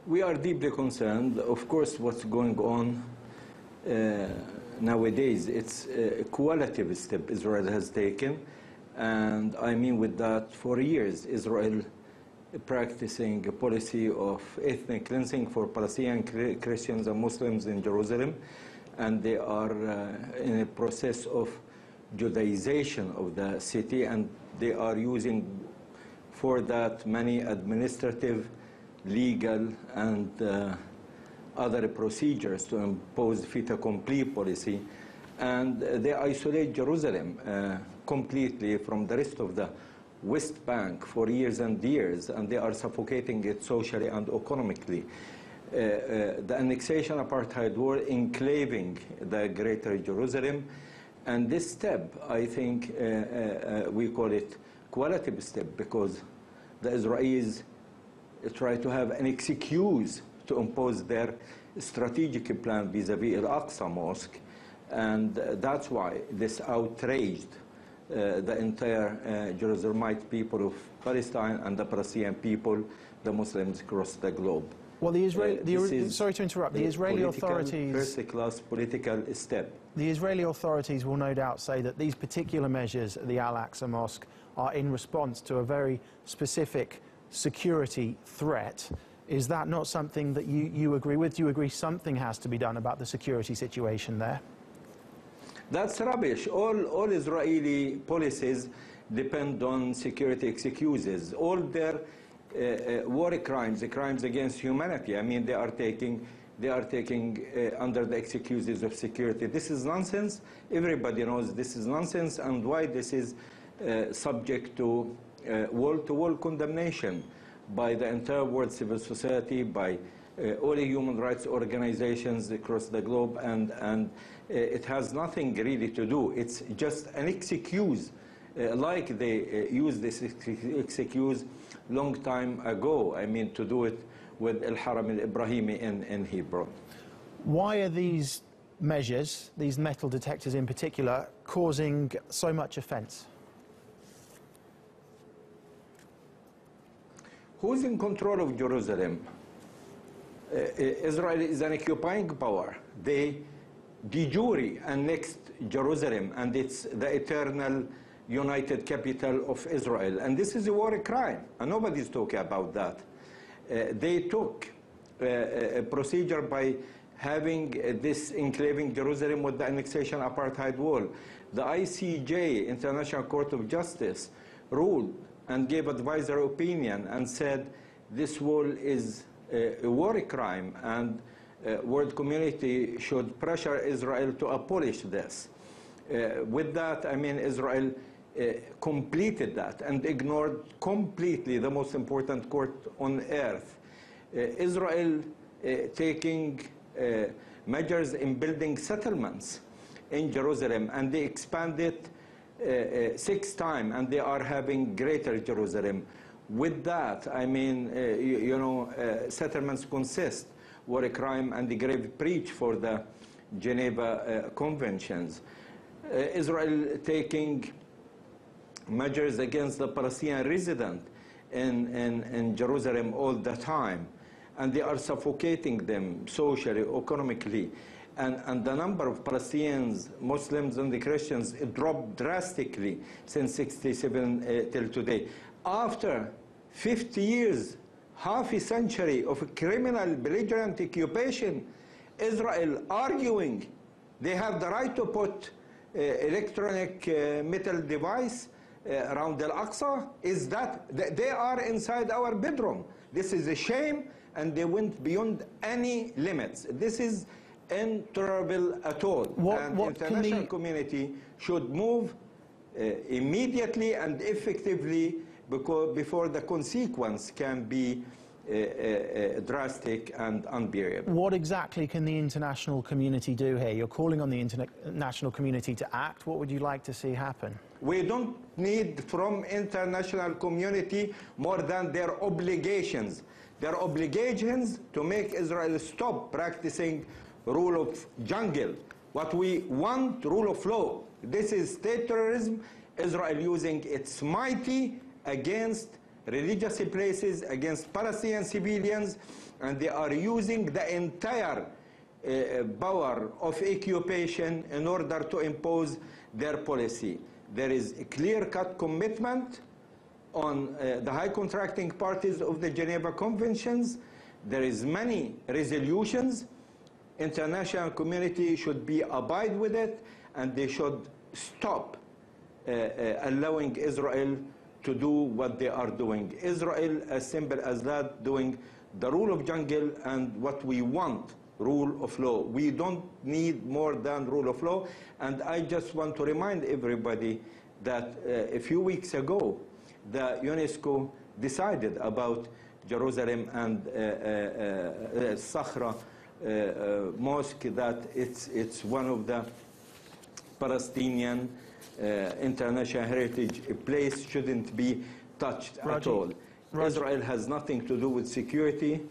We are deeply concerned. Of course, what's going on nowadays, it's a qualitative step Israel has taken. And I mean with that, for years, Israel practicing a policy of ethnic cleansing for Palestinian Christians and Muslims in Jerusalem. And they are in a process of Judaization of the city, and they are using for that many administrative, legal, and other procedures to impose fait accompli policy. And they isolate Jerusalem completely from the rest of the West Bank for years and years, and they are suffocating it socially and economically. The annexation apartheid war enclaving the greater Jerusalem, and this step, I think, we call it qualitative step, because the Israelis try to have an excuse to impose their strategic plan vis-à-vis Al-Aqsa Mosque, and that's why this outraged the entire Jerusalemite people of Palestine and the Palestinian people, the Muslims across the globe. Well, sorry to interrupt. The Israeli authorities, first-class political step. The Israeli authorities will no doubt say that these particular measures at the Al-Aqsa Mosque are in response to a very specific security threat. Is that not something that you agree with? Do you agree something has to be done about the security situation there? That's rubbish. All Israeli policies depend on security excuses. All their war crimes, crimes against humanity, I mean, they are taking under the excuses of security. This is nonsense. Everybody knows this is nonsense, and why this is subject to wall-to-wall condemnation by the entire world civil society, by all the human rights organizations across the globe, and it has nothing really to do. It's just an excuse, like they used this excuse long time ago, I mean, to do it with Al-Haram al-Ibrahimi in Hebron. Why are these measures, these metal detectors in particular, causing so much offense? Who's in control of Jerusalem? Israel is an occupying power. They de jure annexed Jerusalem, and it's the eternal united capital of Israel. And this is a war crime, and nobody's talking about that. They took a procedure by having this enclaving Jerusalem with the annexation apartheid wall. The ICJ, International Court of Justice, ruled and gave advisory opinion and said this wall is a war crime, and world community should pressure Israel to abolish this. With that, I mean, Israel completed that and ignored completely the most important court on earth. Israel taking measures in building settlements in Jerusalem, and they expanded 6 times, and they are having greater Jerusalem. With that, I mean, settlements consist war crime and the grave breach for the Geneva Conventions. Israel taking measures against the Palestinian resident in Jerusalem all the time, and they are suffocating them socially, economically, and the number of Palestinians, Muslims, and the Christians dropped drastically since '67 till today. After 50 years, half a century of criminal belligerent occupation, Israel arguing they have the right to put electronic metal device around Al-Aqsa, is that they are inside our bedroom. This is a shame, and they went beyond any limits. This is intolerable at all. The international community should move immediately and effectively, before the consequence can be drastic and unbearable. What exactly can the international community do here? You're calling on the international community to act. What would you like to see happen? We don't need from international community more than their obligations. Their obligations to make Israel stop practicing rule of jungle. What we want, rule of law. This is state terrorism. Israel using its mighty against religious places, against Palestinian civilians, and they are using the entire power of occupation in order to impose their policy. There is a clear-cut commitment on the high contracting parties of the Geneva Conventions. There is many resolutions. International community should be abide with it, and they should stop allowing Israel to do what they are doing. Israel, as simple as that, doing the rule of jungle and what we want, rule of law. We don't need more than rule of law. And I just want to remind everybody that a few weeks ago, the UNESCO decided about Jerusalem and Sakhra mosque, that it's one of the Palestinian international heritage place, shouldn't be touched at all. Raji. Israel has nothing to do with security.